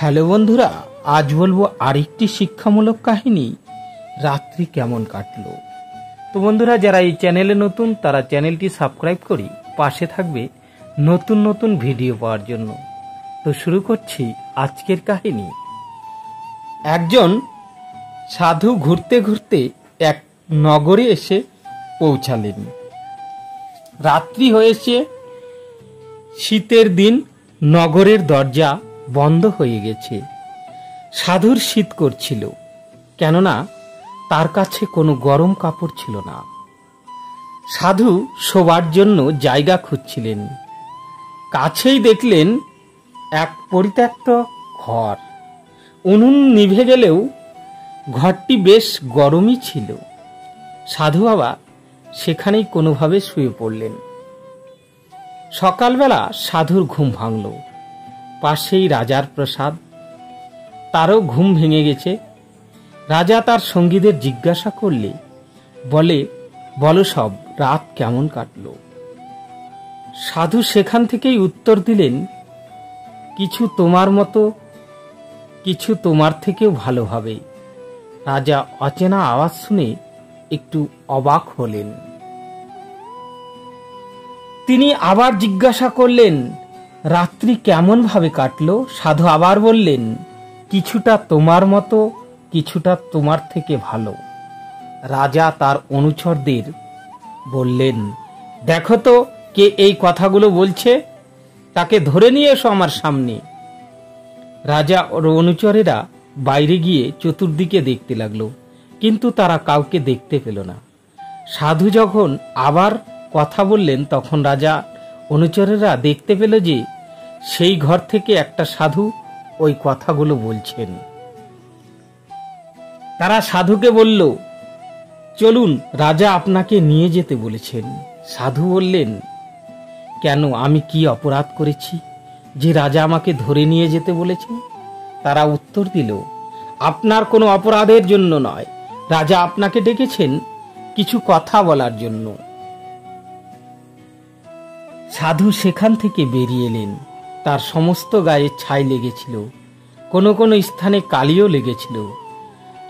Hello বন্ধুরা, আজ বলবো আরেকটি শিক্ষামূলক কাহিনী, রাত্রি কেমন কাটলো। তো বন্ধুরা, যারা এই চ্যানেলে নতুন তারা চ্যানেলটি সাবস্ক্রাইব করি পাশে থাকবে নতুন নতুন ভিডিও পাওয়ার জন্য। তো শুরু করছি আজকের কাহিনী। একজন সাধু ঘুরতে ঘুরতে এক নগরে এসে পৌঁছালেন। রাত্রি হয়েছে, শীতের দিন, নগরের দরজা বন্ধ হয়ে গেছে। সাধুর শীত করছিল, কেননা তার কাছে কোনো গরম কাপড় ছিল না। সাধু শোবার জন্য জায়গা খুঁজছিলেন। কাছেই দেখলেন এক পরিত্যক্ত ঘর। উনুন নিভে গেলেও ঘরটি বেশ গরমই ছিল। সাধু বাবা সেখানেই কোনোভাবে শুয়ে পড়লেন। সকালবেলা সাধুর ঘুম ভাঙল। পাশেই রাজার প্রাসাদ, তারও ঘুম ভেঙে গেছে। রাজা তার সঙ্গীদের জিজ্ঞাসা করলে বলো সব, রাত কেমন কাটলো। সাধু সেখান থেকেই উত্তর দিলেন, কিছু তোমার মতো, কিছু তোমার থেকেও ভালোভাবে। রাজা অচেনা আওয়াজ শুনে একটু অবাক হলেন। তিনি আবার জিজ্ঞাসা করলেন, রাত্রি কেমন ভাবে কাটলো। সাধু আবার বললেন, কিছুটা তোমার মতো, কিছুটা তোমার থেকে ভালো। রাজা তার অনুচরদের বললেন, দেখো তো কে এই কথাগুলো বলছে, তাকে ধরে নিয়ে এসো আমার সামনে। রাজা ওর অনুচরেরা বাইরে গিয়ে চতুর্দিকে দেখতে লাগলো, কিন্তু তারা কাউকে দেখতে পেল না। সাধু যখন আবার কথা বললেন, তখন রাজা অনুচরেরা দেখতে পেল যে সেই ঘর থেকে একটা সাধু ওই কথাগুলো বলছেন। তারা সাধুকে বলল, চলুন, রাজা আপনাকে নিয়ে যেতে বলেছেন। সাধু বললেন, কেন, আমি কি অপরাধ করেছি যে রাজা আমাকে ধরে নিয়ে যেতে বলেছেন? তারা উত্তর দিল, আপনার কোনো অপরাধের জন্য নয়, রাজা আপনাকে ডেকেছেন কিছু কথা বলার জন্য। সাধু সেখান থেকে বেরিয়ে এলেন। তার সমস্ত গায়ে ছাই লেগেছিল, কোনো কোনো স্থানে কালিও লেগেছিল।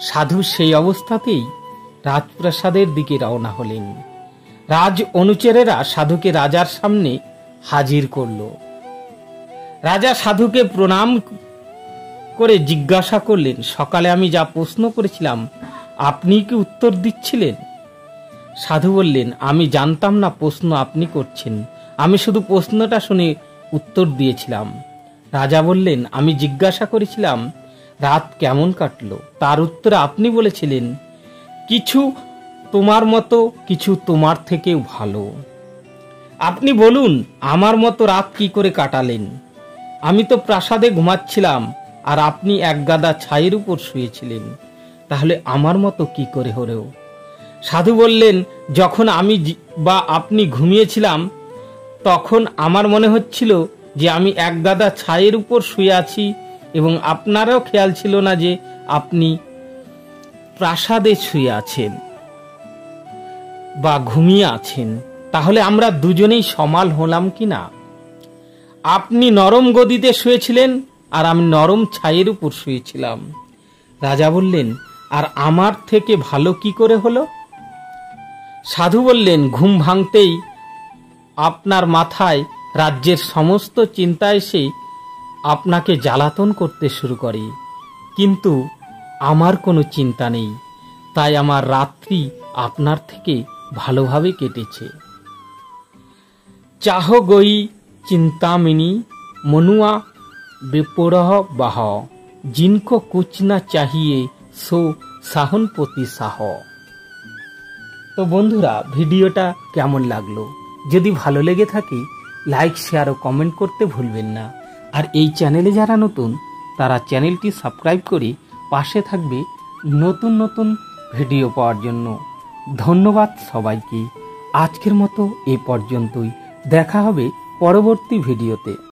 সাধু সেই অবস্থাতেই রাজপ্রাসাদের দিকে রওনা হলেন। রাজ অনুচরেরা সাধুকে রাজার সামনে হাজির করল। রাজা সাধুকে প্রণাম করে জিজ্ঞাসা করলেন, সকালে আমি যা প্রশ্ন করেছিলাম আপনি কি উত্তর দিচ্ছিলেন? সাধু বললেন, আমি জানতাম না প্রশ্ন আপনি করছেন, আমি শুধু প্রশ্নটা শুনে উত্তর দিয়েছিলাম। রাজা বললেন, আমি জিজ্ঞাসা করেছিলাম রাত কেমন কাটলো, তার উত্তরে আপনি বলেছিলেন কিছু তোমার মতো, কিছু তোমার থেকেও ভালো। আপনি বলুন, আমার মতো রাত কি করে কাটালেন? আমি তো প্রাসাদে ঘুমাচ্ছিলাম আর আপনি এক গাদা ছাইয়ের উপর শুয়েছিলেন, তাহলে আমার মতো কি করে হলো? সাধু বললেন, যখন আমি বা আপনি ঘুমিয়েছিলাম তখন আমার মনে হচ্ছিল যে আমি এক গাদা ছাইয়ের উপর শুয়ে আছি, এবং আপনারও খেয়াল ছিল না যে আপনি প্রাসাদে শুয়ে আছেন বা ঘুমিয়ে আছেন। তাহলে আমরা দুজনেই সমান হলাম কিনা? আপনি নরম গদিতে শুয়েছিলেন আর আমি নরম ছাইয়ের উপর শুয়েছিলাম। রাজা বললেন, আর আমার থেকে ভালো কি করে হলো? সাধু বললেন, ঘুম ভাঙতেই আপনার মাথায় রাজ্যের সমস্ত চিন্তা এসে আপনাকে জ্বালাতন করতে শুরু করে, কিন্তু আমার কোনো চিন্তা নেই, তাই আমার রাত্রি আপনার থেকে ভালোভাবে কেটেছে। চাহ গই চিন্তামিনী মনুয়া বেপরহ বাহ, জিনকো কুছ না চাহিয়ে সো সাহনপতি সাহ। তো বন্ধুরা, ভিডিওটা কেমন লাগলো? যদি ভালো লেগে থাকে লাইক, শেয়ার ও কমেন্ট করতে ভুলবেন না। আর এই চ্যানেলে যারা নতুন তারা চ্যানেলটি সাবস্ক্রাইব করে পাশে থাকবে নতুন নতুন ভিডিও পাওয়ার জন্য। ধন্যবাদ সবাইকে। আজকের মতো এ পর্যন্তই, দেখা হবে পরবর্তী ভিডিওতে।